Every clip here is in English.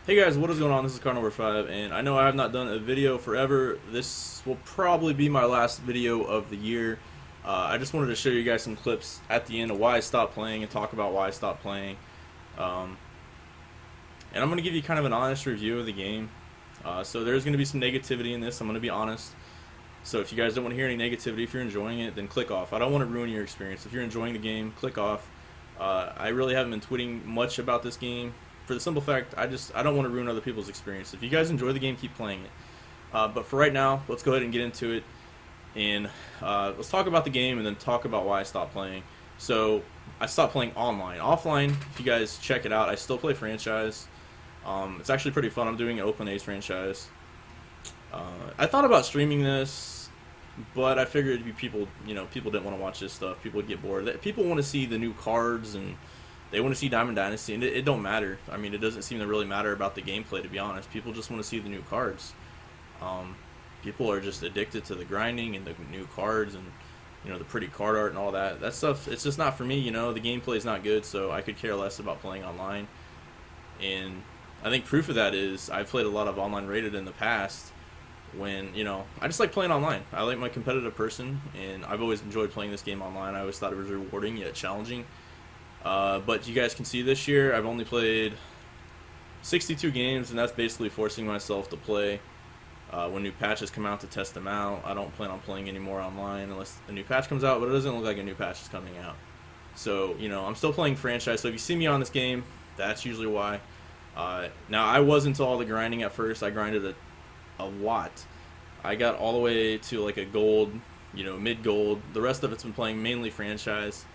Hey guys, what is going on? This is car number 5, and I know I have not done a video forever. This will probably be my last video of the year. I just wanted to show you guys some clips at the end of why I stopped playing and talk about why I stopped playing. And I'm going to give you kind of an honest review of the game. So there's going to be some negativity in this, I'm going to be honest. So if you guys don't want to hear any negativity, if you're enjoying it, then click off. I don't want to ruin your experience. If you're enjoying the game, click off. I really haven't been tweeting much about this game. For the simple fact, I don't want to ruin other people's experience. If you guys enjoy the game, keep playing it. But for right now, let's go ahead and get into it. And let's talk about the game and then talk about why I stopped playing. So I stopped playing online. Offline, if you guys check it out, I still play franchise. It's actually pretty fun. I'm doing an Open A's franchise. I thought about streaming this, but I figured it'd be people didn't want to watch this stuff. People would get bored. People want to see the new cards and they want to see Diamond Dynasty, and it don't matter. I mean, it doesn't seem to really matter about the gameplay, to be honest. People just want to see the new cards. People are just addicted to the grinding and the new cards and, the pretty card art and all that. That stuff, it's just not for me, The gameplay is not good, so I could care less about playing online. And I think proof of that is I've played a lot of online rated in the past when, I just like playing online. I like my competitive person, and I've always enjoyed playing this game online. I always thought it was rewarding yet challenging. But you guys can see this year I've only played 62 games, and that's basically forcing myself to play when new patches come out to test them out. I don't plan on playing anymore online unless a new patch comes out, but it doesn't look like a new patch is coming out. So, I'm still playing franchise, so if you see me on this game, that's usually why. Now, I was into all the grinding at first. I grinded a lot. I got all the way to like a gold, mid-gold. The rest of it's been playing mainly franchise.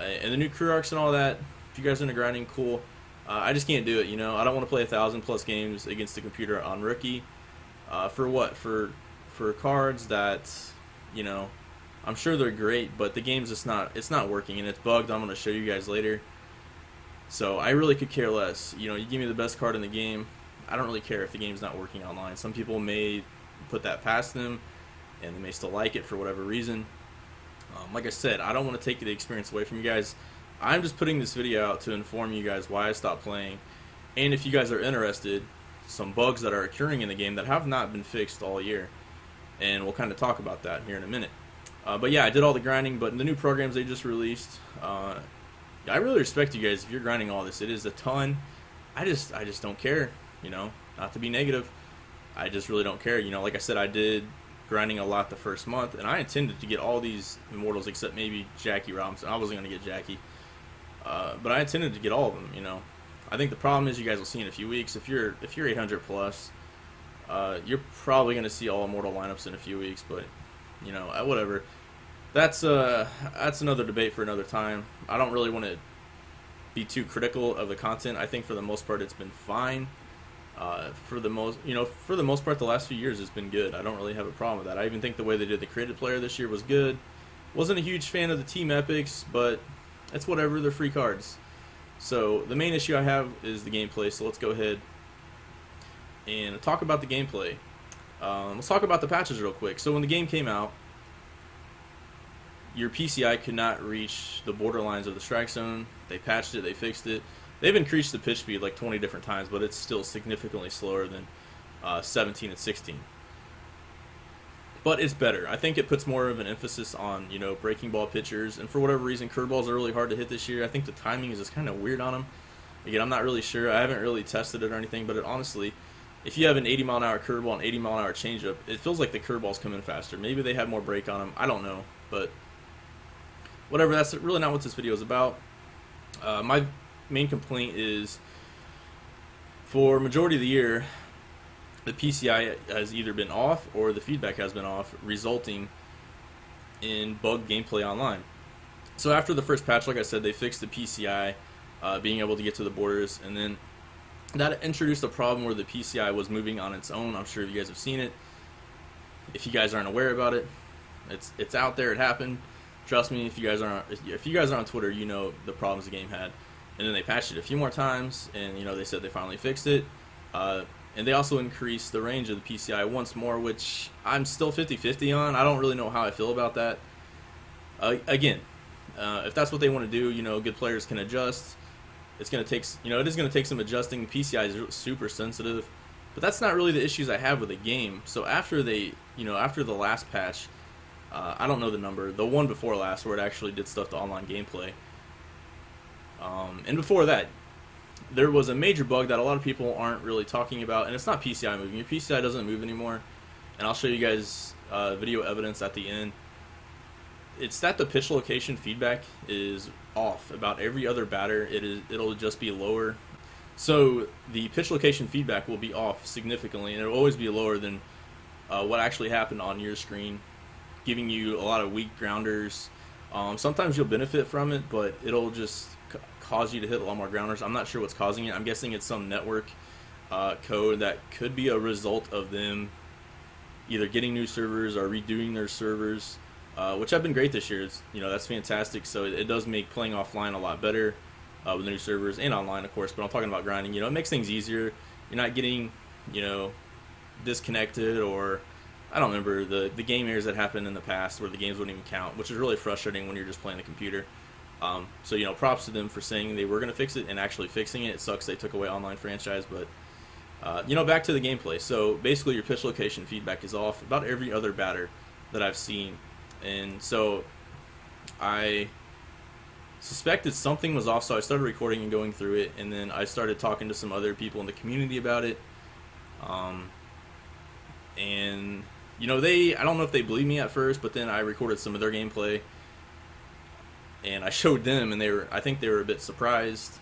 And the new career arcs and all that, if you guys are into grinding, cool. I just can't do it, I don't want to play 1,000+ games against the computer on rookie. For what? For cards that, I'm sure they're great, but the game's just it's not working, and it's bugged. I'm going to show you guys later. So I really could care less. You give me the best card in the game, I don't really care if the game's not working online. Some people may put that past them, and they may still like it for whatever reason. Like I said, I don't want to take the experience away from you guys. I'm just putting this video out to inform you guys why I stopped playing. And if you guys are interested, some bugs that are occurring in the game that have not been fixed all year. And we'll kind of talk about that here in a minute. But yeah, I did all the grinding, but in the new programs they just released, I really respect you guys if you're grinding all this. It is a ton. I just don't care, not to be negative. I just really don't care. Like I said, I did grinding a lot the first month, and I intended to get all these immortals except maybe Jackie Robinson. I wasn't going to get Jackie, but I intended to get all of them. I think the problem is you guys will see in a few weeks. If you're 800 plus, you're probably going to see all immortal lineups in a few weeks. But whatever. That's another debate for another time. I don't really want to be too critical of the content. I think for the most part it's been fine. For the most part, the last few years has been good. I don't really have a problem with that. I even think the way they did the created player this year was good. Wasn't a huge fan of the team epics, but it's whatever. They're free cards. So the main issue I have is the gameplay. So let's go ahead and talk about the gameplay. Let's talk about the patches real quick. So when the game came out, your PCI could not reach the borderlines of the strike zone. They patched it. They fixed it. They've increased the pitch speed like 20 different times, but it's still significantly slower than 17 and 16. But it's better. I think it puts more of an emphasis on, breaking ball pitchers. And for whatever reason, curveballs are really hard to hit this year. I think the timing is just kind of weird on them. Again, I'm not really sure. I haven't really tested it or anything, but honestly, if you have an 80-mile-an-hour curveball and 80-mile-an-hour changeup, it feels like the curveballs come in faster. Maybe they have more break on them. I don't know. But whatever, that's really not what this video is about. My main complaint is for majority of the year the PCI has either been off or the feedback has been off, resulting in bugged gameplay online. So after the first patch, like I said, they fixed the PCI being able to get to the borders, and then that introduced a problem where the PCI was moving on its own. I'm sure you guys have seen it. If you guys aren't aware about it, it's out there. It happened. Trust me, if you guys are on Twitter, you know the problems the game had. And then they patched it a few more times, and they said they finally fixed it. And they also increased the range of the PCI once more, which I'm still 50-50 on. I don't really know how I feel about that. Again, if that's what they want to do, good players can adjust. it's going to take, it is going to take some adjusting. The PCI is super sensitive, but that's not really the issues I have with the game. So after after the last patch, I don't know the number, the one before last where it actually did stuff to online gameplay. And before that, there was a major bug that a lot of people aren't really talking about, and it's not PCI moving. Your PCI doesn't move anymore, and I'll show you guys video evidence at the end. It's that the pitch location feedback is off. About every other batter, it'll just be lower. So the pitch location feedback will be off significantly, and it'll always be lower than what actually happened on your screen, giving you a lot of weak grounders. Sometimes you'll benefit from it, but it'll just cause you to hit a lot more grounders. I'm not sure what's causing it. I'm guessing it's some network code that could be a result of them either getting new servers or redoing their servers, which have been great this year. It's, that's fantastic. So it does make playing offline a lot better with the new servers and online, of course. But I'm talking about grinding. It makes things easier. You're not getting, disconnected, or I don't remember the game errors that happened in the past where the games wouldn't even count, which is really frustrating when you're just playing the computer. So props to them for saying they were going to fix it and actually fixing it. It sucks they took away online franchise, but back to the gameplay. So basically your pitch location feedback is off about every other batter that I've seen, and so I suspected something was off, so I started recording and going through it, and then I started talking to some other people in the community about it. And I don't know if they believed me at first, but then I recorded some of their gameplay and I showed them, and I think they were a bit surprised.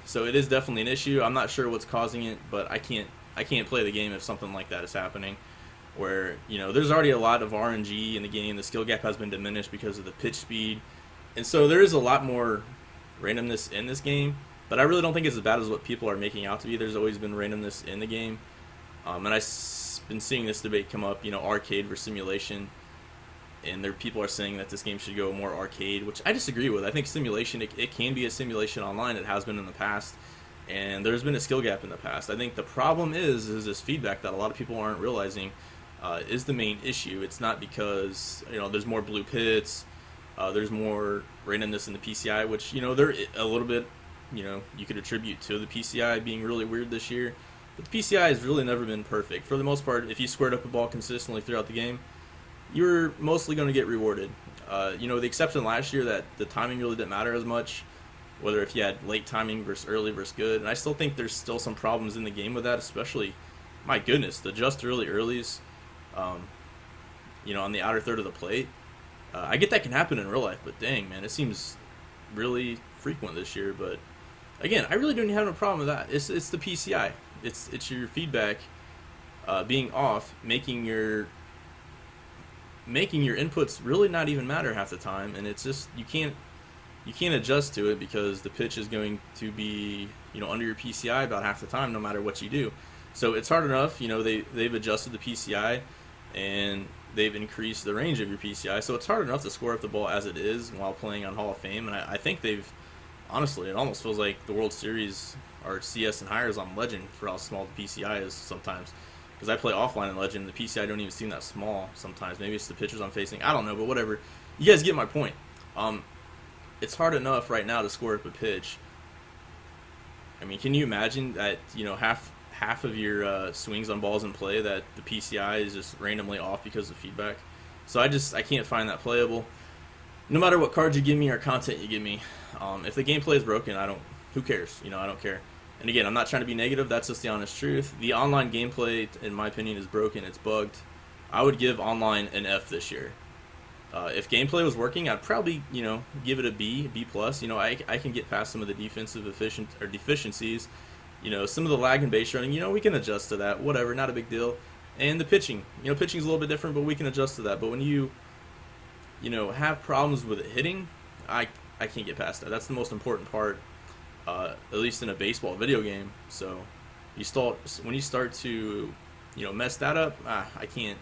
So it is definitely an issue. I'm not sure what's causing it, but I can't play the game if something like that is happening, where there's already a lot of RNG in the game. The skill gap has been diminished because of the pitch speed, and so there is a lot more randomness in this game, but I really don't think it's as bad as what people are making out to be. There's always been randomness in the game, and I've been seeing this debate come up, arcade versus simulation, and people are saying that this game should go more arcade, which I disagree with. I think simulation, it can be a simulation online. It has been in the past, and there's been a skill gap in the past. I think the problem is this feedback that a lot of people aren't realizing is the main issue. It's not because there's more blue pits, there's more randomness in the PCI, which there a little bit you could attribute to the PCI being really weird this year. But the PCI has really never been perfect. For the most part, if you squared up a ball consistently throughout the game, you're mostly going to get rewarded. The exception last year that the timing really didn't matter as much, whether if you had late timing versus early versus good. And I still think there's still some problems in the game with that, especially, my goodness, the just early earlies, on the outer third of the plate. I get that can happen in real life, but dang, man, it seems really frequent this year. But again, I really don't have no problem with that. It's the PCI. It's your feedback being off, making your inputs really not even matter half the time, and it's just you can't adjust to it because the pitch is going to be under your PCI about half the time, no matter what you do. So it's hard enough. They've adjusted the PCI and they've increased the range of your PCI, so it's hard enough to score up the ball as it is while playing on Hall of Fame. And I think they've, honestly, it almost feels like the World Series or CS and higher is on Legend for how small the PCI is sometimes. Because I play offline in Legend, the PCI don't even seem that small sometimes. Maybe it's the pitchers I'm facing. I don't know, but whatever. You guys get my point. It's hard enough right now to score up a pitch. I mean, can you imagine that half of your swings on balls in play that the PCI is just randomly off because of feedback? So I can't find that playable. No matter what cards you give me or content you give me, if the gameplay is broken, who cares? I don't care. And again, I'm not trying to be negative. That's just the honest truth. The online gameplay, in my opinion, is broken. It's bugged. I would give online an F this year. If gameplay was working, I'd probably, give it a B plus. I can get past some of the defensive deficiencies. Some of the lag and base running, we can adjust to that. Whatever, not a big deal. And the pitching, pitching's a little bit different, but we can adjust to that. But when you have problems with it hitting, I can't get past that. That's the most important part. At least in a baseball video game. So when you start to mess that up, I can't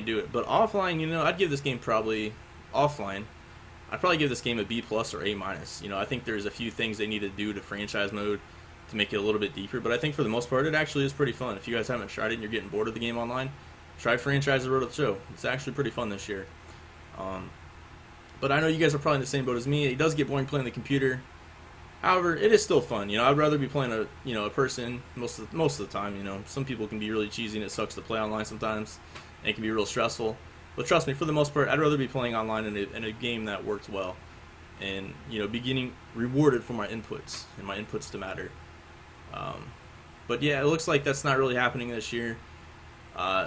do it. But offline, I'd give this game probably offline. I'd probably give this game a B plus or A minus. I think there's a few things they need to do to franchise mode to make it a little bit deeper, but I think for the most part it actually is pretty fun. If you guys haven't tried it and you're getting bored of the game online, try Franchise The Road to the Show. It's actually pretty fun this year. But I know you guys are probably in the same boat as me. It does get boring playing the computer. However, it is still fun. I'd rather be playing a person most of the time. Some people can be really cheesy and it sucks to play online sometimes, and it can be real stressful. But trust me, for the most part, I'd rather be playing online in a game that works well, and be getting rewarded for my inputs and my inputs to matter. But yeah, it looks like that's not really happening this year.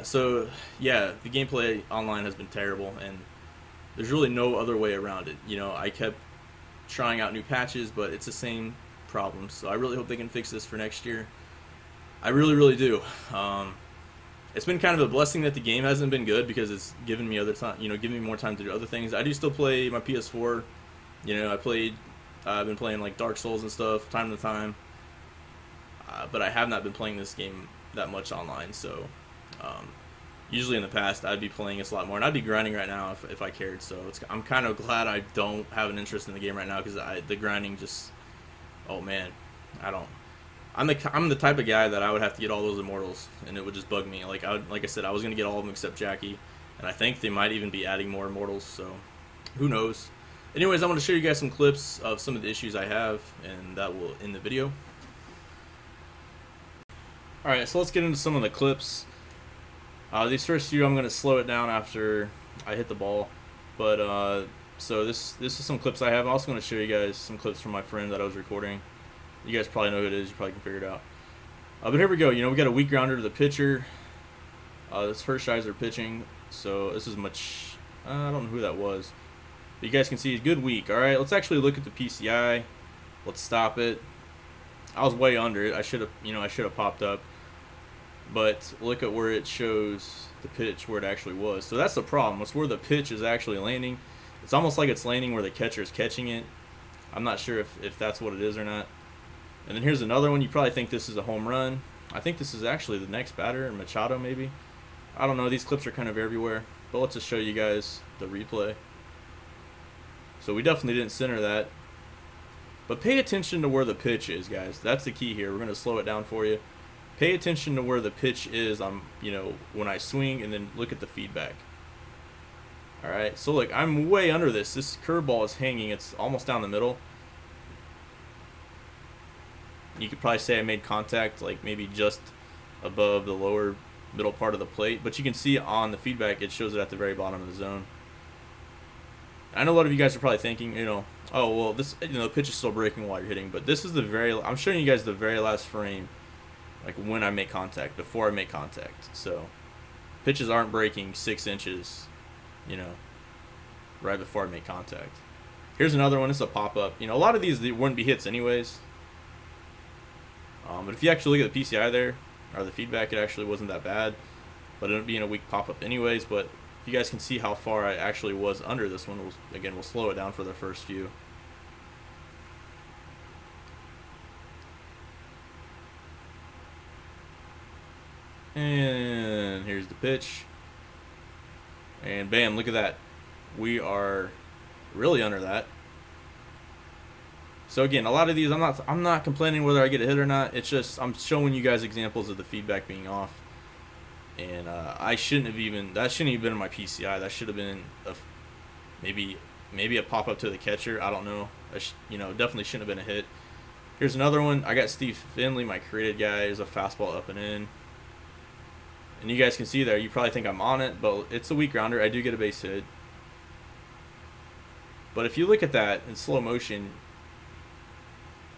So yeah, the gameplay online has been terrible, and there's really no other way around it. I kept trying out new patches, but it's the same problem. So I really hope they can fix this for next year. I really, really do. It's been kind of a blessing that the game hasn't been good, because it's given me other time, giving me more time to do other things. I do still play my PS4. I've been playing like Dark Souls and stuff time to time. But I have not been playing this game that much online. So usually in the past I'd be playing this a lot more, and I'd be grinding right now if I cared. So I'm kind of glad I don't have an interest in the game right now, because the grinding just, oh man, I don't. I'm the type of guy that I would have to get all those immortals, and it would just bug me. Like I said, I was gonna get all of them except Jackie, and I think they might even be adding more immortals. So who knows? Anyways, I want to show you guys some clips of some of the issues I have, and that will end the video. Alright, so let's get into some of the clips. These first few, I'm going to slow it down after I hit the ball. But, so this is some clips I have. I'm also going to show you guys some clips from my friend that I was recording. You guys probably know who it is. You probably can figure it out. But here we go. We got a weak grounder to the pitcher. This Hershiser pitching. So this is much... I don't know who that was. But you guys can see he's good weak. Alright, let's actually look at the PCI. Let's stop it. I was way under it. I should have popped up. But look at where it shows the pitch, where it actually was. So that's the problem. It's where the pitch is actually landing. It's almost like it's landing where the catcher is catching it. I'm not sure if that's what it is or not. And then here's another one. You probably think this is a home run. I think this is actually the next batter, Machado maybe. I don't know. These clips are kind of everywhere. But let's just show you guys the replay. So we definitely didn't center that. But pay attention to where the pitch is, guys. That's the key here. We're going to slow it down for you. Pay attention to where the pitch is when I swing, and then look at the feedback. Alright, so look, I'm way under this. This curveball is hanging. It's almost down the middle. You could probably say I made contact, like maybe just above the lower middle part of the plate. But you can see on the feedback, it shows it at the very bottom of the zone. I know a lot of you guys are probably thinking, oh, well, this, the pitch is still breaking while you're hitting. But this is I'm showing you guys the very last frame. Like when I make contact, before I make contact. So pitches aren't breaking 6 inches, right before I make contact. Here's another one. It's a pop-up. A lot of these wouldn't be hits anyways. But if you actually look at the PCI there, or the feedback, it actually wasn't that bad. But it ended up being a weak pop-up anyways. But if you guys can see how far I actually was under this one, we'll slow it down for the first few. And here's the pitch. And bam, look at that. We are really under that. So again, a lot of these, I'm not complaining whether I get a hit or not. It's just I'm showing you guys examples of the feedback being off. And that shouldn't have even been in my PCI. That should have been maybe a pop up to the catcher. I don't know. Definitely shouldn't have been a hit. Here's another one. I got Steve Finley, my created guy, is a fastball up and in. And you guys can see there, you probably think I'm on it, but it's a weak grounder. I do get a base hit. But if you look at that in slow motion,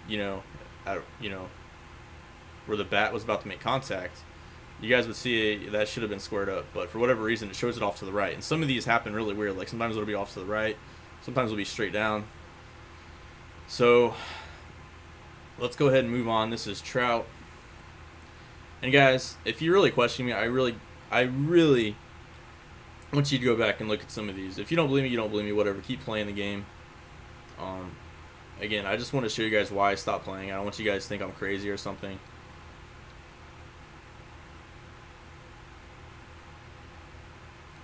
where the bat was about to make contact, you guys would see that should have been squared up. But for whatever reason, it shows it off to the right. And some of these happen really weird. Like sometimes it'll be off to the right. Sometimes it'll be straight down. So let's go ahead and move on. This is Trout. And guys, if you really question me, I really want you to go back and look at some of these. If you don't believe me, you don't believe me, whatever. Keep playing the game. Again, I just want to show you guys why I stopped playing. I don't want you guys to think I'm crazy or something.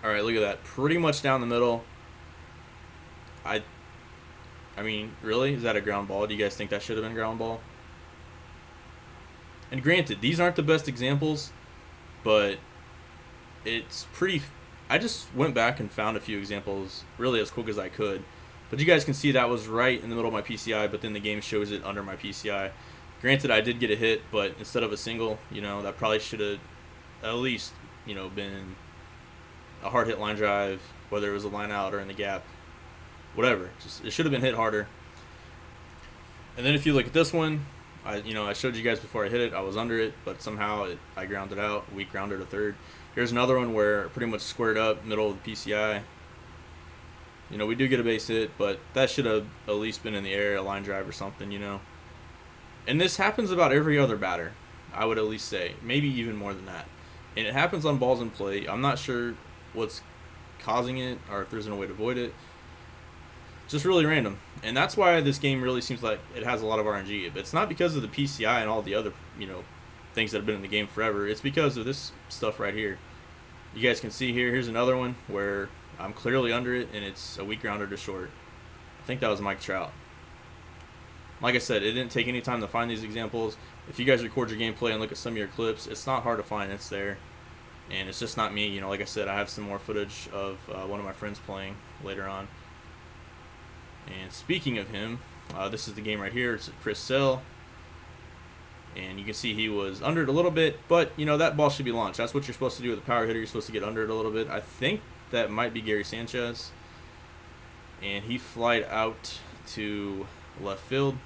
Alright, look at that. Pretty much down the middle. I mean, really? Is that a ground ball? Do you guys think that should have been ground ball? And granted, these aren't the best examples, but it's pretty... I just went back and found a few examples really as quick as I could. But you guys can see that was right in the middle of my PCI, but then the game shows it under my PCI. Granted, I did get a hit, but instead of a single, that probably should have at least, been a hard hit line drive, whether it was a line out or in the gap, whatever. It should have been hit harder. And then if you look at this one, I showed you guys before I hit it, I was under it, but somehow I grounded out, weak grounded to third. Here's another one where pretty much squared up, middle of the PCI. We do get a base hit, but that should have at least been in the air, a line drive or something, And this happens about every other batter, I would at least say. Maybe even more than that. And it happens on balls in play. I'm not sure what's causing it or if there's no way to avoid it. Just really random. And that's why this game really seems like it has a lot of RNG. But it's not because of the PCI and all the other, things that have been in the game forever. It's because of this stuff right here. You guys can see here, here's another one where I'm clearly under it and it's a weak grounder to short. I think that was Mike Trout. Like I said, it didn't take any time to find these examples. If you guys record your gameplay and look at some of your clips, it's not hard to find. It's there. And it's just not me. Like I said, I have some more footage of one of my friends playing later on. And speaking of him, this is the game right here. It's Chris Sale. And you can see he was under it a little bit. But, that ball should be launched. That's what you're supposed to do with a power hitter. You're supposed to get under it a little bit. I think that might be Gary Sanchez. And he flied out to left field.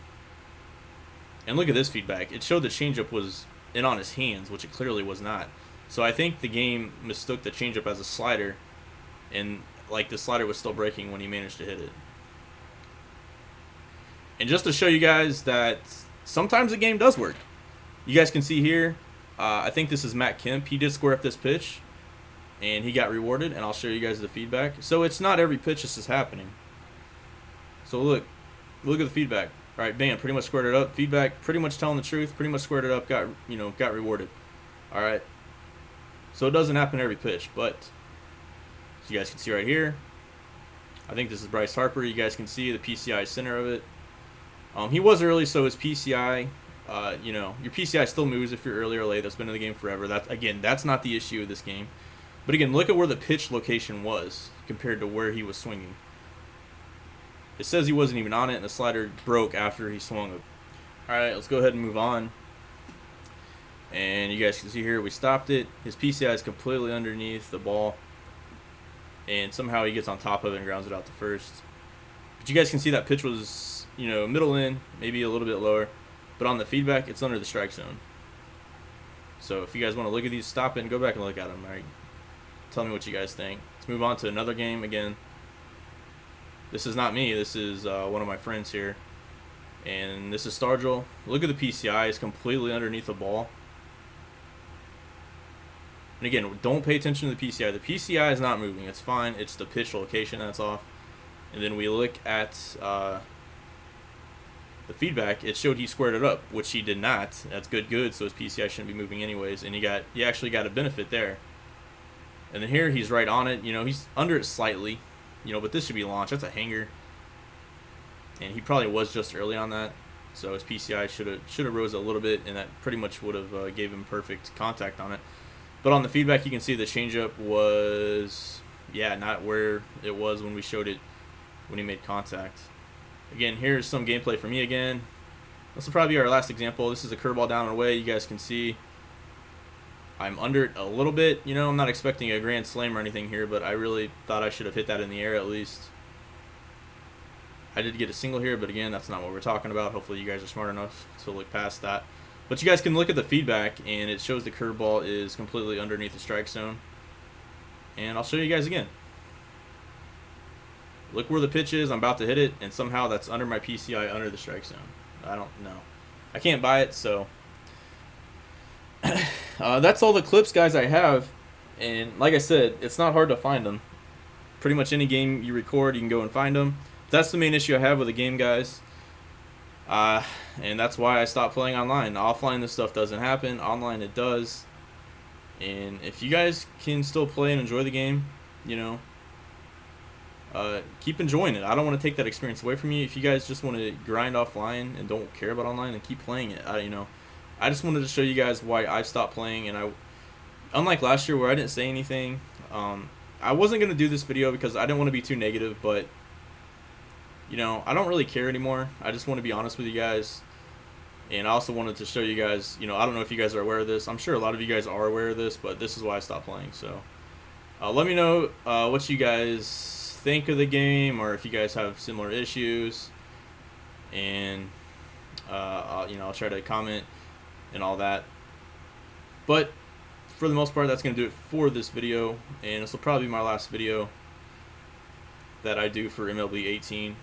And look at this feedback. It showed the changeup was in on his hands, which it clearly was not. So I think the game mistook the changeup as a slider, and the slider was still breaking when he managed to hit it. And just to show you guys that sometimes the game does work. You guys can see here, I think this is Matt Kemp. He did square up this pitch, and he got rewarded, and I'll show you guys the feedback. So it's not every pitch this is happening. So look at the feedback. All right, bam, pretty much squared it up. Feedback, pretty much telling the truth, pretty much squared it up, got rewarded. All right. So it doesn't happen every pitch, but as you guys can see right here, I think this is Bryce Harper. You guys can see the PCI center of it. He was early, so his PCI, your PCI still moves if you're early or late. That's been in the game forever. That's not the issue of this game. But again, look at where the pitch location was compared to where he was swinging. It says he wasn't even on it, and the slider broke after he swung it. All right, let's go ahead and move on. And you guys can see here, we stopped it. His PCI is completely underneath the ball. And somehow he gets on top of it and grounds it out to first. But you guys can see that pitch was, middle in, maybe a little bit lower. But on the feedback, it's under the strike zone. So if you guys want to look at these, stop it and go back and look at them. All right? Tell me what you guys think. Let's move on to another game again. This is not me. This is one of my friends here. And this is Stargell. Look at the PCI. It's completely underneath the ball. And again, don't pay attention to the PCI. The PCI is not moving. It's fine. It's the pitch location that's off. And then we look at the feedback. It showed he squared it up, which he did not. That's good. So his PCI shouldn't be moving anyways. And he actually got a benefit there. And then here he's right on it. He's under it slightly. But this should be launched. That's a hanger. And he probably was just early on that. So his PCI should have rose a little bit, and that pretty much would have gave him perfect contact on it. But on the feedback, you can see the changeup was, not where it was when we showed it when he made contact. Again, here's some gameplay for me again. This will probably be our last example. This is a curveball down and away. You guys can see I'm under it a little bit. I'm not expecting a grand slam or anything here, but I really thought I should have hit that in the air at least. I did get a single here, but again, that's not what we're talking about. Hopefully you guys are smart enough to look past that. But you guys can look at the feedback, and it shows the curveball is completely underneath the strike zone. And I'll show you guys again. Look where the pitch is. I'm about to hit it, and somehow that's under my PCI, under the strike zone. I don't know. I can't buy it, so that's all the clips, guys, I have. And like I said, it's not hard to find them. Pretty much any game you record, you can go and find them. That's the main issue I have with the game, guys. And that's why I stopped playing online. Offline, this stuff doesn't happen. Online, it does. And if you guys can still play and enjoy the game, keep enjoying it. I don't want to take that experience away from you. If you guys just want to grind offline and don't care about online, then keep playing it. I just wanted to show you guys why I stopped playing. And unlike last year where I didn't say anything, I wasn't going to do this video because I didn't want to be too negative, but I don't really care anymore. I just want to be honest with you guys. And I also wanted to show you guys, I don't know if you guys are aware of this. I'm sure a lot of you guys are aware of this, but this is why I stopped playing. So let me know what you guys think of the game, or if you guys have similar issues. And I'll try to comment and all that. But for the most part, that's going to do it for this video, and this will probably be my last video that I do for MLB 18.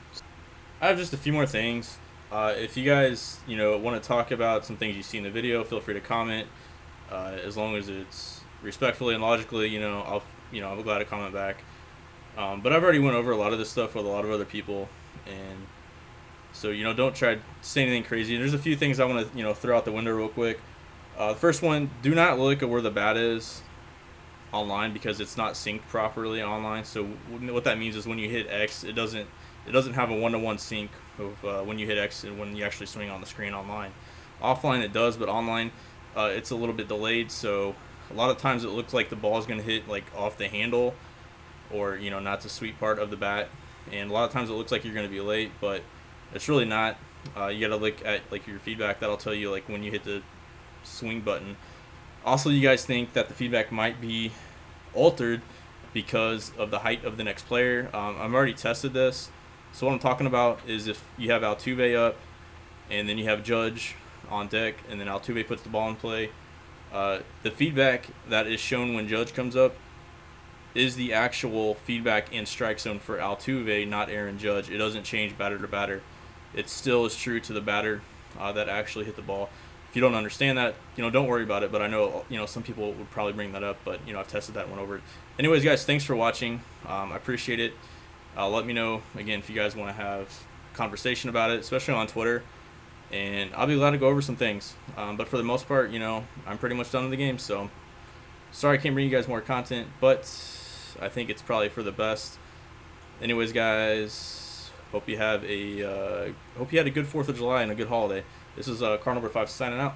I have just a few more things. If you guys, want to talk about some things you see in the video, feel free to comment. As long as it's respectfully and logically, I'll be glad to comment back. But I've already went over a lot of this stuff with a lot of other people, and so don't try to say anything crazy. There's a few things I want to throw out the window real quick. The first one: do not look at where the bat is online, because it's not synced properly online. So what that means is when you hit X, it doesn't have a 1-to-1 sync of when you hit X and when you actually swing on the screen online. Offline it does, but online it's a little bit delayed. So a lot of times it looks like the ball is going to hit like off the handle, or not the sweet part of the bat, and a lot of times it looks like you're going to be late, but it's really not. You got to look at like your feedback. That'll tell you like when you hit the swing button. Also, you guys think that the feedback might be altered because of the height of the next player. I've already tested this. So what I'm talking about is if you have Altuve up, and then you have Judge on deck, and then Altuve puts the ball in play, the feedback that is shown when Judge comes up is the actual feedback in strike zone for Altuve, not Aaron Judge. It doesn't change batter to batter. It still is true to the batter that actually hit the ball. If you don't understand that, don't worry about it. But I know, some people would probably bring that up. But, I've tested that one over. Anyways, guys, thanks for watching. I appreciate it. Let me know, again, if you guys want to have conversation about it, especially on Twitter. And I'll be glad to go over some things. But for the most part, I'm pretty much done with the game. So, sorry I can't bring you guys more content. But I think it's probably for the best. Anyways, guys, hope you had a good 4th of July and a good holiday. This is Car Number 5 signing out.